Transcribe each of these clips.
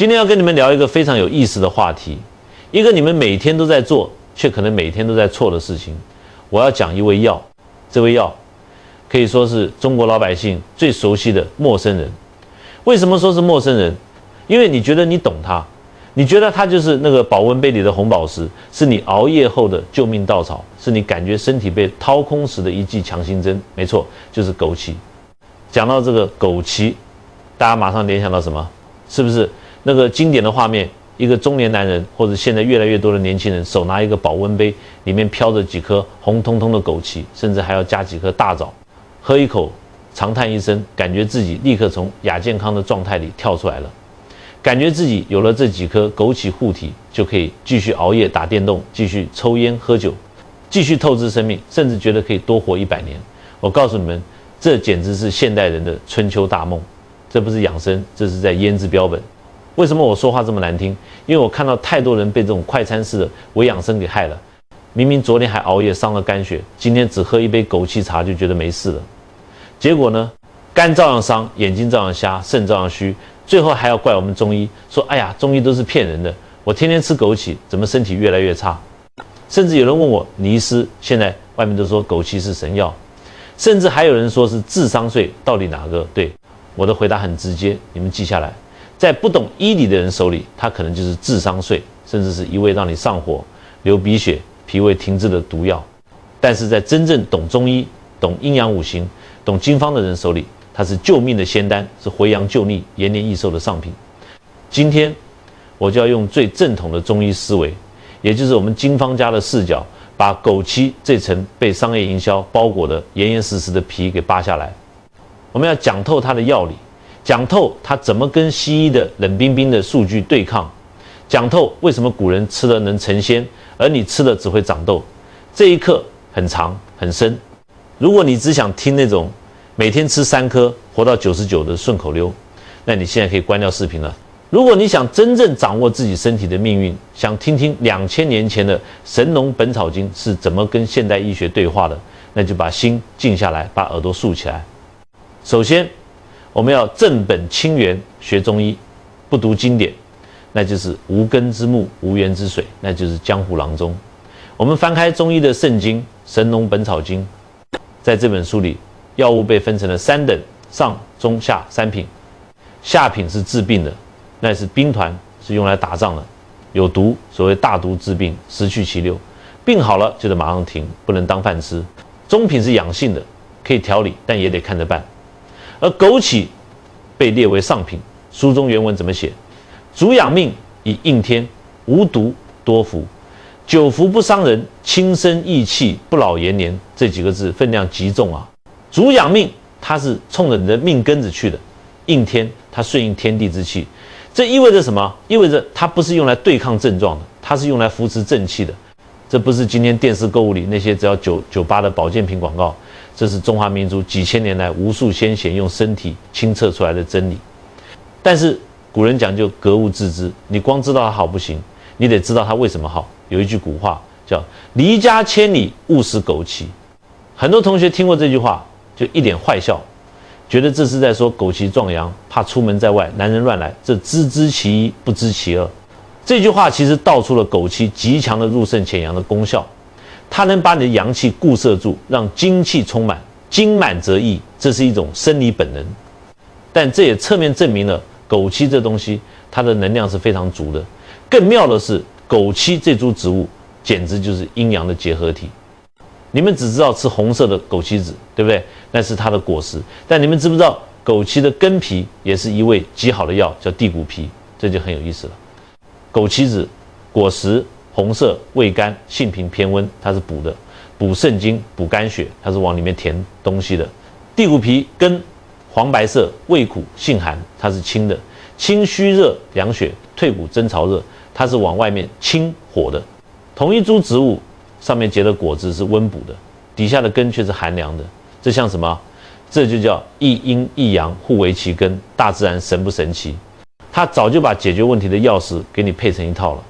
今天要跟你们聊一个非常有意思的话题，一个你们每天都在做，却可能每天都在错的事情。我要讲一味药，这味药可以说是中国老百姓最熟悉的陌生人。为什么说是陌生人？因为你觉得你懂他，你觉得他就是那个保温杯里的红宝石，是你熬夜后的救命稻草，是你感觉身体被掏空时的一剂强心针。没错，就是枸杞。讲到这个枸杞，大家马上联想到什么？是不是那个经典的画面？一个中年男人，或者现在越来越多的年轻人，手拿一个保温杯，里面飘着几颗红彤彤的枸杞，甚至还要加几颗大枣，喝一口，长叹一声，感觉自己立刻从亚健康的状态里跳出来了，感觉自己有了这几颗枸杞护体，就可以继续熬夜打电动，继续抽烟喝酒，继续透支生命，甚至觉得可以多活100年。我告诉你们，这简直是现代人的春秋大梦。这不是养生，这是在腌制标本。为什么我说话这么难听？因为我看到太多人被这种快餐式的伪养生给害了。明明昨天还熬夜伤了肝血，今天只喝一杯枸杞茶就觉得没事了。结果呢，肝照样伤，眼睛照样瞎，肾照样虚，最后还要怪我们中医，说哎呀，中医都是骗人的。我天天吃枸杞，怎么身体越来越差？甚至有人问我，倪医师，现在外面都说枸杞是神药，甚至还有人说是智商税，到底哪个对？我的回答很直接，你们记下来。在不懂医理的人手里，它可能就是智商税，甚至是一味让你上火、流鼻血、脾胃停滞的毒药。但是在真正懂中医、懂阴阳五行、懂经方的人手里，它是救命的仙丹，是回阳救逆、延年益寿的上品。今天我就要用最正统的中医思维，也就是我们经方家的视角，把枸杞这层被商业营销包裹的严严实实的皮给扒下来。我们要讲透它的药理，讲透它怎么跟西医的冷冰冰的数据对抗，讲透为什么古人吃了能成仙，而你吃了只会长痘。这一课很长很深，如果你只想听那种每天吃3颗活到99的顺口溜，那你现在可以关掉视频了。如果你想真正掌握自己身体的命运，想听听2000年前的《神农本草经》是怎么跟现代医学对话的，那就把心静下来，把耳朵竖起来。首先，我们要正本清源学中医，不读经典，那就是无根之木、无源之水，那就是江湖郎中。我们翻开中医的圣经《神农本草经》，在这本书里，药物被分成了3等，上、中、下3品。下品是治病的，那是兵团，是用来打仗的，有毒，所谓大毒治病，失去其六，病好了就得马上停，不能当饭吃。中品是养性的，可以调理，但也得看着办。而枸杞被列为上品，书中原文怎么写？主养命，以应天，无毒，多服，久服不伤人，轻身益气，不老延年。这几个字分量极重啊！主养命，它是冲着你的命根子去的；应天，它顺应天地之气。这意味着什么？意味着它不是用来对抗症状的，它是用来扶持正气的。这不是今天电视购物里那些只要98的保健品广告。这是中华民族几千年来无数先贤用身体清测出来的真理。但是古人讲究格物致知，你光知道它好不行，你得知道它为什么好。有一句古话叫离家千里勿食枸杞。很多同学听过这句话就一脸坏笑，觉得这是在说枸杞壮阳，怕出门在外男人乱来，这知其一不知其二。这句话其实道出了枸杞极强的入肾潜阳的功效。它能把你的阳气固摄住，让精气充满，精满则溢，这是一种生理本能。但这也侧面证明了枸杞这东西它的能量是非常足的。更妙的是，枸杞这株植物简直就是阴阳的结合体。你们只知道吃红色的枸杞子，对不对？那是它的果实。但你们知不知道枸杞的根皮也是一味极好的药，叫地骨皮？这就很有意思了。枸杞子果实红色，味甘，性平偏温，它是补的，补肾精，补肝血，它是往里面填东西的。地骨皮根黄白色，味苦，性寒，它是清的，清虚热，凉血，退骨增潮热，它是往外面清火的。同一株植物上面结的果子是温补的，底下的根却是寒凉的，这像什么？这就叫一阴一阳互为其根，大自然神不神奇？它早就把解决问题的钥匙给你配成一套了。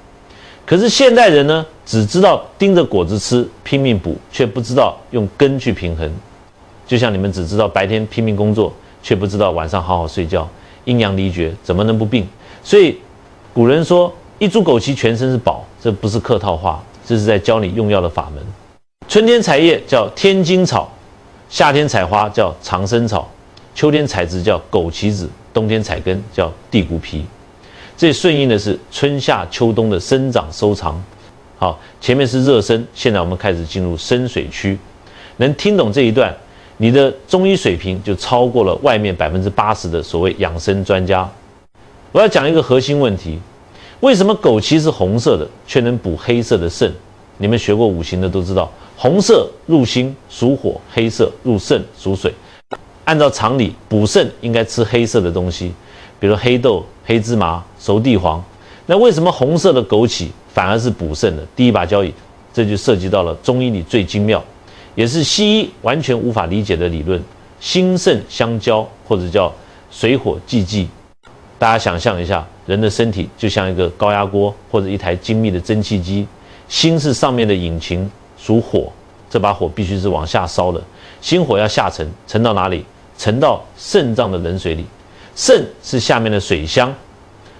可是现代人呢，只知道盯着果子吃，拼命补，却不知道用根去平衡。就像你们只知道白天拼命工作，却不知道晚上好好睡觉，阴阳离绝，怎么能不病？所以古人说一株枸杞全身是宝，这不是客套话，这是在教你用药的法门。春天采叶叫天荆草，夏天采花叫长生草，秋天采籽叫枸杞子，冬天采根叫地骨皮。这顺应的是春夏秋冬的生长收藏。好，前面是热身，现在我们开始进入深水区。能听懂这一段，你的中医水平就超过了外面80%的所谓养生专家。我要讲一个核心问题：为什么枸杞是红色的，却能补黑色的肾？你们学过五行的都知道，红色入心属火，黑色入肾属水。按照常理，补肾应该吃黑色的东西，比如黑豆、黑芝麻、熟地黄。那为什么红色的枸杞反而是补肾的第一把交椅？这就涉及到了中医里最精妙，也是西医完全无法理解的理论——心肾相交，或者叫水火既济。大家想象一下，人的身体就像一个高压锅或者一台精密的蒸汽机，心是上面的引擎，属火，这把火必须是往下烧的，心火要下沉，沉到哪里？沉到肾脏的冷水里。肾是下面的水箱，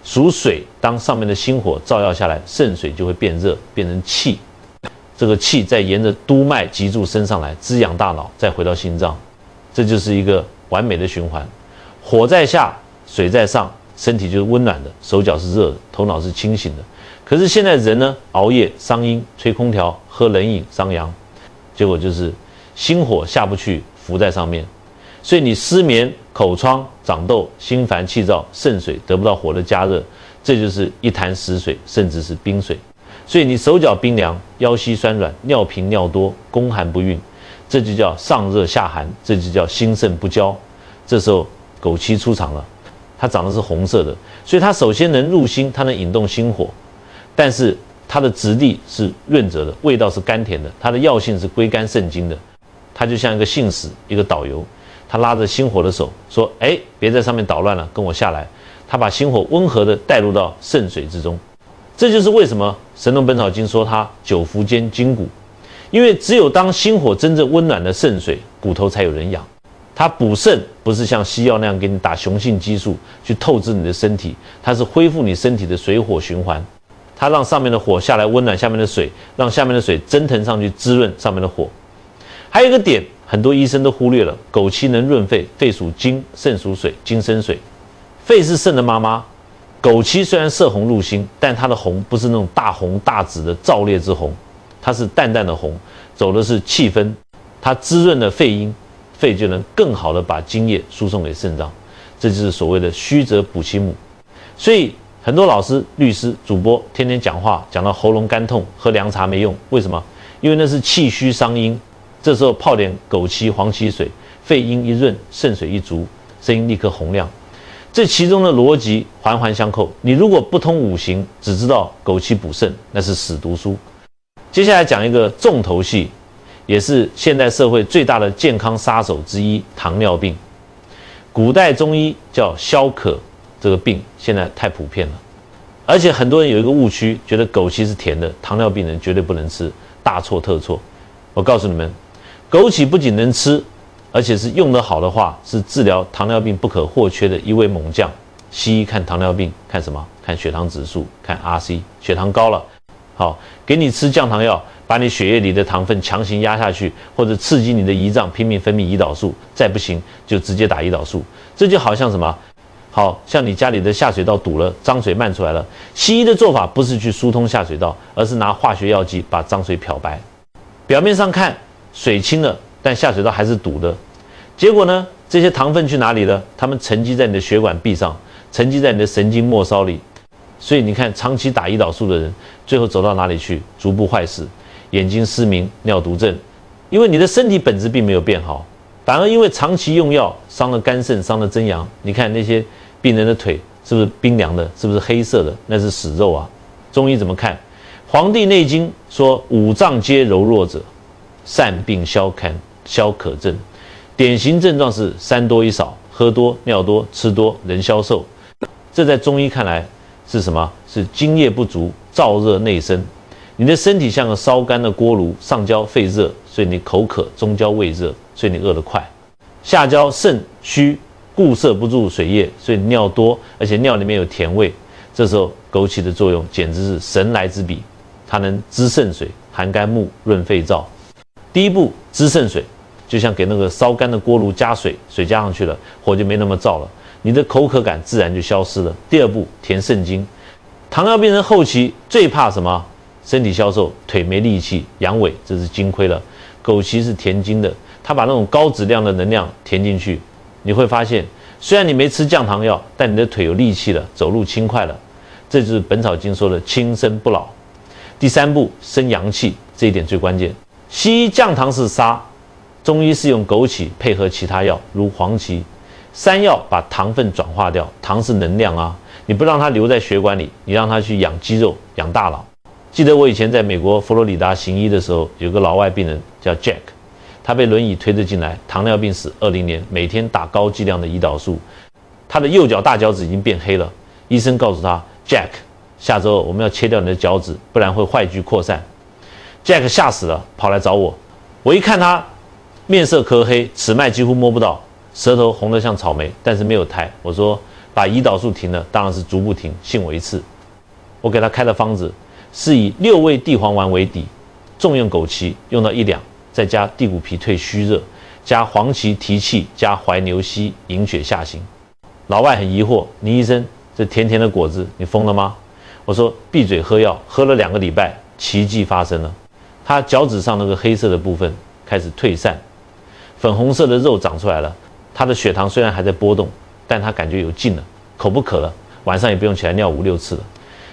属水，当上面的心火照耀下来，肾水就会变热，变成气。这个气再沿着督脉脊柱升上来，滋养大脑，再回到心脏，这就是一个完美的循环。火在下，水在上，身体就是温暖的，手脚是热的，头脑是清醒的。可是现在人呢，熬夜伤阴，吹空调，喝冷饮伤阳，结果就是心火下不去，浮在上面。所以你失眠、口疮、长痘、心烦气躁，肾水得不到火的加热，这就是一潭死水，甚至是冰水。所以你手脚冰凉，腰膝酸软，尿频尿多，宫寒不孕，这就叫上热下寒，这就叫心肾不交。这时候枸杞出场了，它长的是红色的，所以它首先能入心，它能引动心火，但是它的质地是润泽的，味道是甘甜的，它的药性是归肝肾经的。它就像一个信使，一个导游，他拉着心火的手说：“哎，别在上面捣乱了，跟我下来。”他把心火温和地带入到肾水之中。这就是为什么《神农本草经》说它久服兼筋骨，因为只有当心火真正温暖的肾水，骨头才有人养。它补肾不是像西药那样给你打雄性激素去透支你的身体，它是恢复你身体的水火循环。它让上面的火下来温暖下面的水，让下面的水蒸腾上去滋润上面的火。还有一个点，很多医生都忽略了，枸杞能润肺，肺属金，肾属水，金生水，肺是肾的妈妈。枸杞虽然色红入心，但它的红不是那种大红大紫的燥烈之红，它是淡淡的红，走的是气分，它滋润了肺阴，肺就能更好的把津液输送给肾脏，这就是所谓的虚则补其母。所以很多老师、律师、主播天天讲话，讲到喉咙干痛，喝凉茶没用，为什么？因为那是气虚伤阴。这时候泡点枸杞、黄芪水，肺阴一润，肾水一足，声音立刻洪亮。这其中的逻辑环环相扣。你如果不通五行，只知道枸杞补肾，那是死读书。接下来讲一个重头戏，也是现代社会最大的健康杀手之一——糖尿病。古代中医叫消渴，这个病现在太普遍了，而且很多人有一个误区，觉得枸杞是甜的，糖尿病人绝对不能吃，大错特错。我告诉你们，枸杞不仅能吃，而且是用得好的话，是治疗糖尿病不可或缺的一位猛将。西医看糖尿病看什么？看血糖指数，看 RC， 血糖高了，好，给你吃降糖药，把你血液里的糖分强行压下去，或者刺激你的胰脏拼命分泌胰岛素，再不行就直接打胰岛素。这就好像什么？好像你家里的下水道堵了，脏水漫出来了。西医的做法不是去疏通下水道，而是拿化学药剂把脏水漂白。表面上看水清了，但下水道还是堵的。结果呢，这些糖分去哪里了？它们沉积在你的血管壁上，沉积在你的神经末梢里。所以你看，长期打胰岛素的人，最后走到哪里去？逐步坏死，眼睛失明、尿毒症。因为你的身体本质并没有变好，反而因为长期用药伤了肝肾，伤了真阳。你看那些病人的腿是不是冰凉的？是不是黑色的？那是死肉啊！中医怎么看？《黄帝内经》说：“五脏皆柔弱者，善病消渴症。”典型症状是三多一少，喝多、尿多、吃多，人消瘦。这在中医看来是什么？是津液不足，燥热内生。你的身体像个烧干的锅炉，上焦肺热，所以你口渴；中焦胃热，所以你饿得快；下焦肾虚，固摄不住水液，所以你尿多，而且尿里面有甜味。这时候枸杞的作用简直是神来之笔，它能滋肾水、含肝木、润肺燥。第一步滋肾水，就像给那个烧干的锅炉加水，水加上去了，火就没那么燥了，你的口渴感自然就消失了。第二步填肾经，糖尿病人后期最怕什么？身体消瘦，腿没力气，阳痿，这是经亏了。枸杞是填精的，它把那种高质量的能量填进去，你会发现，虽然你没吃降糖药，但你的腿有力气了，走路轻快了。这就是《本草经》说的轻身不老。第三步生阳气，这一点最关键。西医降糖是杀，中医是用枸杞配合其他药，如黄芪、山药，把糖分转化掉。糖是能量啊，你不让它留在血管里，你让它去养肌肉、养大脑。记得我以前在美国佛罗里达行医的时候，有个老外病人叫 Jack， 他被轮椅推着进来，糖尿病史，20年，每天打高剂量的胰岛素，他的右脚大脚趾已经变黑了。医生告诉他 ，Jack， 下周我们要切掉你的脚趾，不然会坏疽扩散。Jack 吓死了，跑来找我。我一看他面色黢黑，齿脉几乎摸不到，舌头红得像草莓，但是没有苔。我说把胰岛素停了，当然是逐步停，信我一次。我给他开的方子是以6味地黄丸为底，重用枸杞，用到1两，再加地骨皮退虚热，加黄芪提气，加怀牛膝营血下行。老外很疑惑，倪医生，这甜甜的果子，你疯了吗？我说闭嘴喝药，喝了2个礼拜，奇迹发生了。他脚趾上那个黑色的部分开始退散，粉红色的肉长出来了。他的血糖虽然还在波动，但他感觉有劲了，口不渴了，晚上也不用起来尿5、6次了。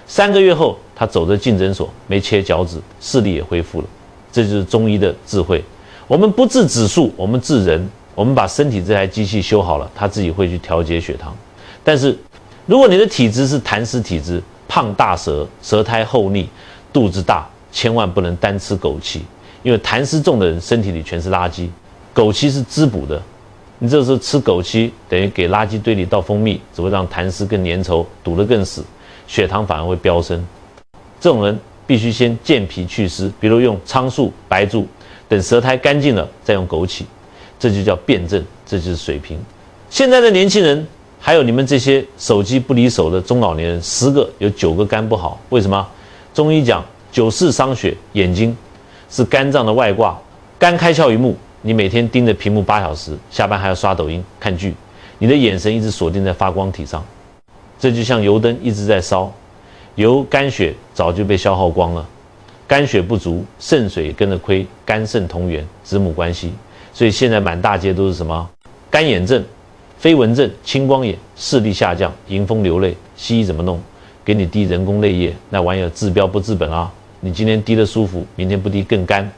3个月后，他走着进诊所，没切脚趾，视力也恢复了。这就是中医的智慧。我们不治指数，我们治人。我们把身体这台机器修好了，它自己会去调节血糖。但是，如果你的体质是痰湿体质，胖大舌，舌苔厚腻，肚子大，千万不能单吃枸杞，因为痰湿重的人身体里全是垃圾，枸杞是滋补的。你这时候吃枸杞，等于给垃圾堆里倒蜂蜜，只会让痰湿更粘稠，堵得更死，血糖反而会飙升。这种人必须先健脾祛湿，比如用苍术、白术，等舌苔干净了再用枸杞，这就叫辩证，这就是水平。现在的年轻人，还有你们这些手机不离手的中老年人，10个有9个肝不好，为什么？中医讲9四伤血，眼睛是肝脏的外挂，肝开窍于目，你每天盯着屏幕8小时，下班还要刷抖音、看剧，你的眼神一直锁定在发光体上，这就像油灯一直在烧，油肝血早就被消耗光了，肝血不足，肾水也跟着亏，肝肾同源，子母关系。所以现在满大街都是什么？干眼症、飞蚊症、青光眼、视力下降、迎风流泪。西医怎么弄？给你滴人工泪液，那玩意儿治标不治本啊！你今天滴了舒服，明天不滴更干。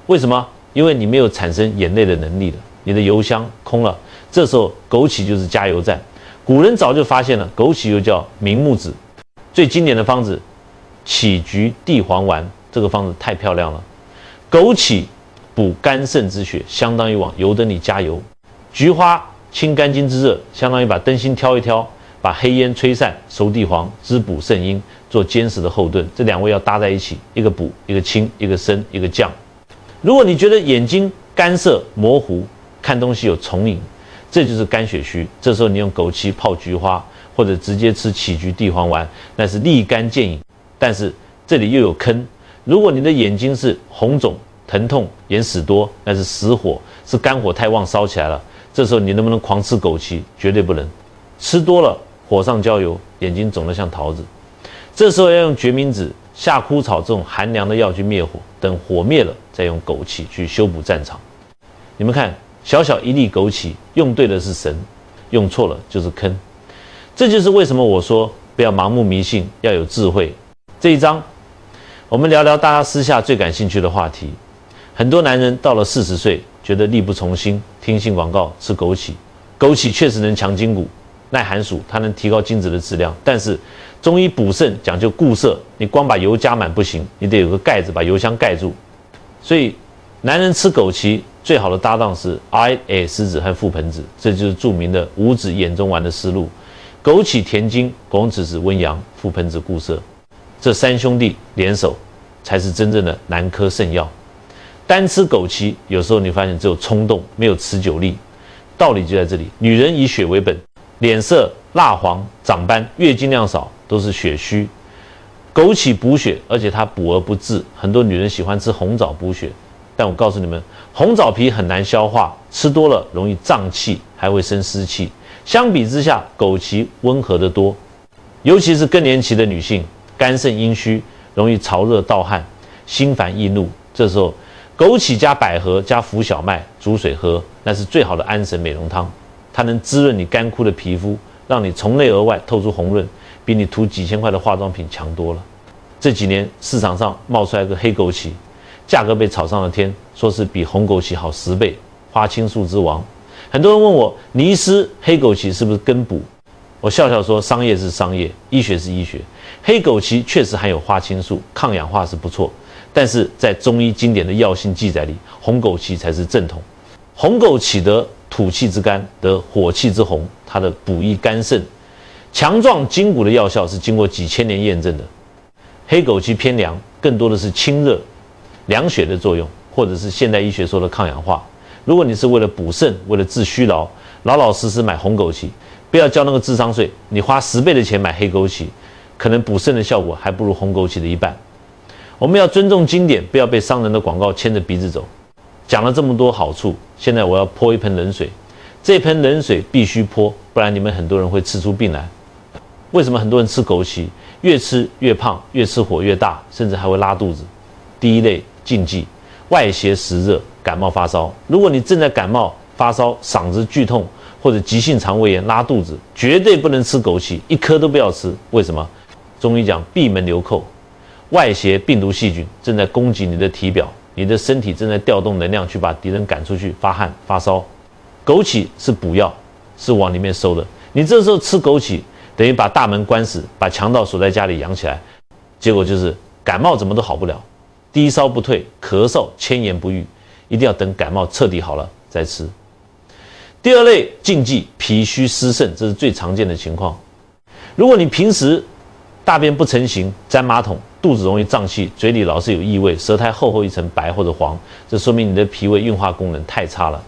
为什么？因为你没有产生眼泪的能力了，你的油箱空了。这时候枸杞就是加油站。古人早就发现了，枸杞又叫明目子。最经典的方子，杞菊地黄丸，这个方子太漂亮了。枸杞补肝肾之血，相当于往油灯里加油；菊花清肝经之热，相当于把灯芯挑一挑，把黑烟吹散；熟地黄滋补肾阴，做坚实的后盾。这2味要搭在一起，一个补，一个清，一个升，一个降。如果你觉得眼睛干涩模糊，看东西有重影，这就是肝血虚。这时候你用枸杞泡菊花，或者直接吃杞菊地黄丸，那是立竿见影。但是这里又有坑，如果你的眼睛是红肿、疼痛、眼屎多，那是实火，是肝火太旺烧起来了。这时候你能不能狂吃枸杞？绝对不能。吃多了火上浇油，眼睛肿得像桃子。这时候要用决明子、夏枯草这种寒凉的药去灭火，等火灭了再用枸杞去修补战场。你们看，小小一粒枸杞，用对了是神，用错了就是坑。这就是为什么我说不要盲目迷信，要有智慧。这一章我们聊聊大家私下最感兴趣的话题。很多男人到了40岁，觉得力不从心，听性广告吃枸杞。枸杞确实能强筋骨、耐寒暑，它能提高精子的质量。但是中医补肾讲究固摄，你光把油加满不行，你得有个盖子把油箱盖住。所以男人吃枸杞最好的搭档是 RA 石子和覆盆子，这就是著名的五子眼中丸的思路。枸杞填精，枸杞子温阳，覆盆子固摄，这3兄弟联手才是真正的男科圣药。单吃枸杞，有时候你发现只有冲动，没有持久力。道理就在这里，女人以血为本，脸色蜡黄、长斑、月经量少，都是血虚。枸杞补血，而且它补而不滞。很多女人喜欢吃红枣补血，但我告诉你们，红枣皮很难消化，吃多了容易胀气，还会生湿气。相比之下，枸杞温和得多，尤其是更年期的女性，肝肾阴虚，容易潮热盗汗，心烦易怒。这时候，枸杞加百合加浮小麦煮水喝，那是最好的安神美容汤。它能滋润你干枯的皮肤，让你从内而外透出红润，比你涂几千块的化妆品强多了。这几年市场上冒出来个黑枸杞，价格被炒上了天，说是比红枸杞好10倍，花青素之王。很多人问我，尼斯黑枸杞是不是根补？我笑笑说，商业是商业，医学是医学。黑枸杞确实含有花青素，抗氧化是不错，但是在中医经典的药性记载里，红枸杞才是正统。红枸杞得土气之干，得火气之红，它的补益肝肾、强壮筋骨的药效是经过几千年验证的。黑枸杞偏凉，更多的是清热、凉血的作用，或者是现代医学说的抗氧化。如果你是为了补肾，为了治虚劳，老老实实买红枸杞，不要交那个智商税。你花10倍的钱买黑枸杞，可能补肾的效果还不如红枸杞的一半。我们要尊重经典，不要被商人的广告牵着鼻子走。讲了这么多好处，现在我要泼一盆冷水。这盆冷水必须泼，不然你们很多人会吃出病来。为什么很多人吃枸杞越吃越胖，越吃火越大，甚至还会拉肚子？第一类禁忌：外邪实热，感冒发烧。如果你正在感冒发烧，嗓子剧痛或者急性肠胃炎拉肚子，绝对不能吃枸杞，一颗都不要吃。为什么？中医讲闭门留寇，外邪病毒细菌正在攻击你的体表，你的身体正在调动能量去把敌人赶出去，发汗发烧。枸杞是补药，是往里面收的。你这时候吃枸杞，等于把大门关死，把强盗锁在家里养起来，结果就是感冒怎么都好不了，低烧不退，咳嗽千言不愈，一定要等感冒彻底好了再吃。第二类禁忌：脾虚湿盛，这是最常见的情况。如果你平时大便不成形，沾马桶，肚子容易胀气，嘴里老是有异味，舌苔厚厚一层白或者黄，这说明你的脾胃运化功能太差了。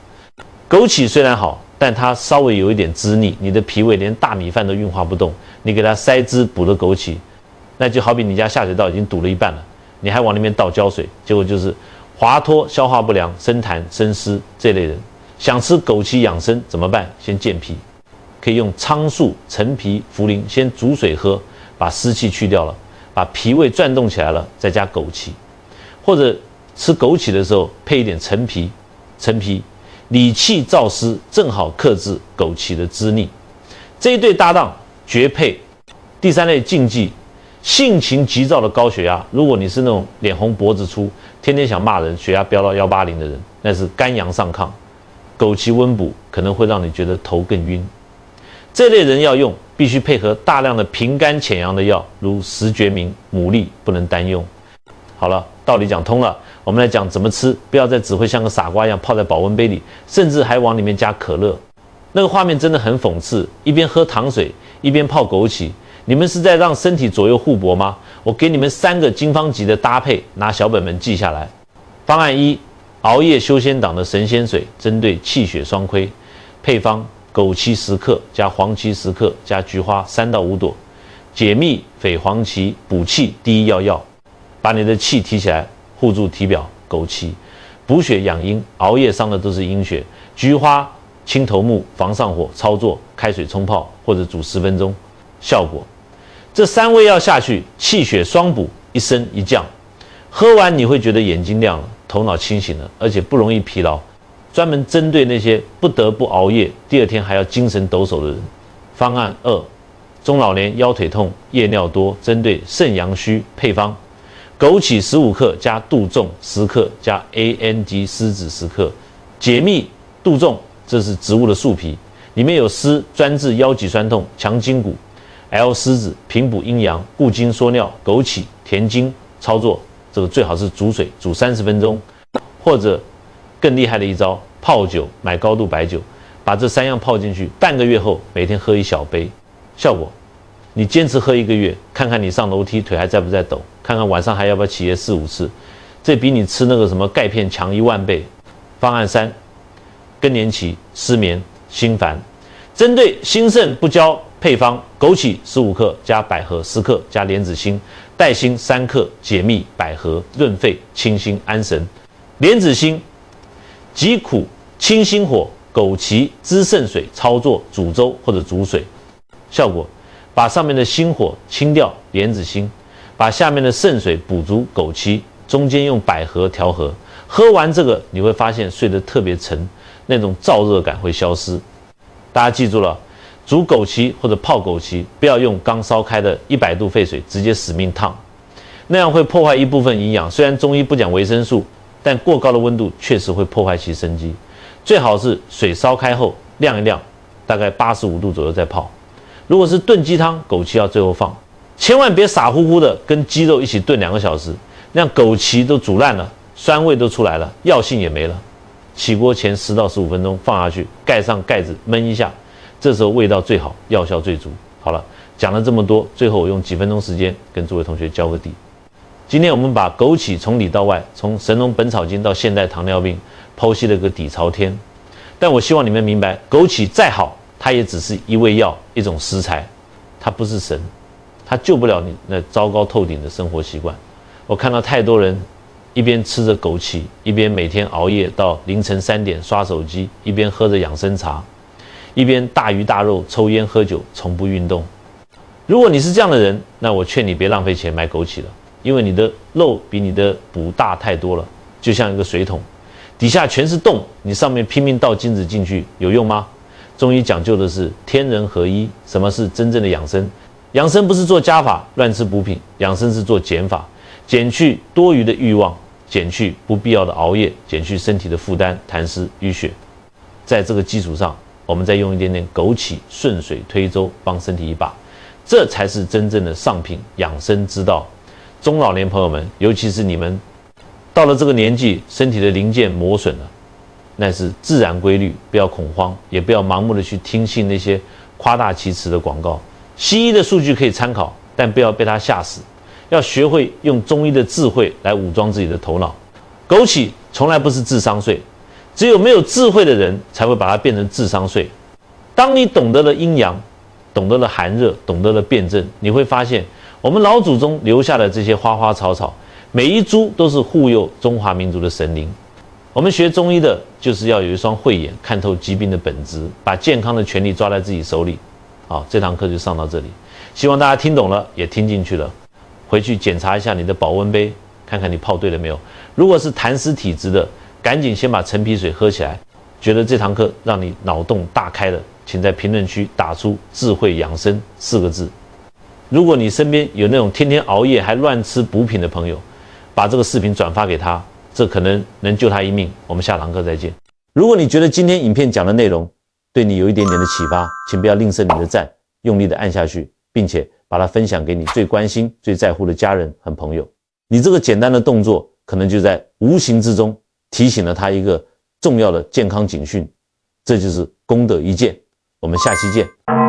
枸杞虽然好，但它稍微有一点滋腻，你的脾胃连大米饭都运化不动，你给它塞汁补的枸杞，那就好比你家下水道已经堵了一半了，你还往里面倒胶水，结果就是滑脱、消化不良、生痰、生湿这类人。想吃枸杞养生怎么办？先健脾，可以用苍术、陈皮、茯苓先煮水喝，把湿气去掉了，把脾胃转动起来了，再加枸杞。或者吃枸杞的时候配一点陈皮，理气燥湿，正好克制枸杞的滋腻。这一对搭档绝配。第三类禁忌：性情急躁的高血压。如果你是那种脸红脖子粗，天天想骂人，血压飙到180的人，那是肝阳上亢。枸杞温补可能会让你觉得头更晕。这类人要用，必须配合大量的平肝潜阳的药，如石决明、牡蛎，不能单用。好了，道理讲通了，我们来讲怎么吃，不要再只会像个傻瓜一样泡在保温杯里，甚至还往里面加可乐。那个画面真的很讽刺，一边喝糖水，一边泡枸杞。你们是在让身体左右互搏吗？我给你们3个经方级的搭配，拿小本本记下来。方案1：熬夜修仙党的神仙水，针对气血双亏。配方：枸杞10克加黄芪10克加菊花3到5朵，解蜜、榧黄芪补气第一要药，把你的气提起来，护住体表。枸杞补血养阴，熬夜伤的都是阴血。菊花、青头目防上火，操作开水冲泡或者煮10分钟，效果。这3味药下去，气血双补，一升一降。喝完你会觉得眼睛亮了，头脑清醒了，而且不容易疲劳。专门针对那些不得不熬夜，第2天还要精神抖擞的人。方案2：中老年腰腿痛、夜尿多，针对肾阳虚。配方：枸杞15克加杜仲10克加 AN 级丝子10克，解蜜、杜仲这是植物的树皮，里面有丝，专治腰脊酸痛、强筋骨。L 丝子平补阴阳、固精缩尿。枸杞、填精。操作这个最好是煮水煮30分钟，或者更厉害的一招，泡酒，买高度白酒，把这3样泡进去，半个月后每天喝1小杯，效果你坚持喝1个月，看看你上楼梯腿还在不在抖，看看晚上还要不要起夜4、5次，这比你吃那个什么钙片强1万倍。方案3：更年期、失眠、心烦，针对心肾不交，配方：枸杞15克加百合10克加莲子心，带心3克，解蜜，百合润肺清心安神。莲子心极苦清心火，枸杞滋肾水，操作煮粥或者煮水。效果：把上面的心火清掉，莲子心；把下面的肾水补足，枸杞。中间用百合调和。喝完这个，你会发现睡得特别沉，那种燥热感会消失。大家记住了，煮枸杞或者泡枸杞，不要用刚烧开的100度沸水直接死命烫，那样会破坏一部分营养。虽然中医不讲维生素，但过高的温度确实会破坏其生机。最好是水烧开后晾一晾，大概85度左右再泡。如果是炖鸡汤，枸杞要最后放，千万别傻乎乎的跟鸡肉一起炖2个小时，那样枸杞都煮烂了，酸味都出来了，药性也没了。起锅前10到15分钟放下去，盖上盖子焖一下，这时候味道最好，药效最足。好了，讲了这么多，最后我用几分钟时间跟诸位同学交个底。今天我们把枸杞从里到外，从《神农本草经》到现代糖尿病，剖析了个底朝天。但我希望你们明白，枸杞再好，它也只是一味药，一种食材，它不是神，它救不了你那糟糕透顶的生活习惯。我看到太多人一边吃着枸杞，一边每天熬夜到凌晨3点刷手机，一边喝着养生茶，一边大鱼大肉、抽烟喝酒，从不运动。如果你是这样的人，那我劝你别浪费钱买枸杞了，因为你的肉比你的补大太多了，就像一个水桶，底下全是洞，你上面拼命倒金子进去，有用吗？中医讲究的是天人合一。什么是真正的养生？养生不是做加法乱吃补品，养生是做减法，减去多余的欲望，减去不必要的熬夜，减去身体的负担、痰湿淤血。在这个基础上，我们再用一点点枸杞顺水推舟，帮身体一把，这才是真正的上品养生之道。中老年朋友们，尤其是你们到了这个年纪，身体的零件磨损了，那是自然规律，不要恐慌，也不要盲目的去听信那些夸大其词的广告。西医的数据可以参考，但不要被它吓死，要学会用中医的智慧来武装自己的头脑。枸杞从来不是智商税，只有没有智慧的人才会把它变成智商税。当你懂得了阴阳，懂得了寒热，懂得了辩证，你会发现我们老祖宗留下的这些花花草草，每一株都是护佑中华民族的神灵。我们学中医的就是要有一双慧眼，看透疾病的本质，把健康的权利抓在自己手里。好，这堂课就上到这里，希望大家听懂了，也听进去了。回去检查一下你的保温杯，看看你泡对了没有。如果是痰湿体质的，赶紧先把陈皮水喝起来。觉得这堂课让你脑洞大开了，请在评论区打出智慧养生4个字。如果你身边有那种天天熬夜还乱吃补品的朋友，把这个视频转发给他，这可能能救他一命。我们下堂课再见。如果你觉得今天影片讲的内容对你有一点点的启发，请不要吝啬你的赞，用力的按下去，并且把它分享给你最关心、最在乎的家人和朋友。你这个简单的动作，可能就在无形之中提醒了他一个重要的健康警讯，这就是功德一件。我们下期见。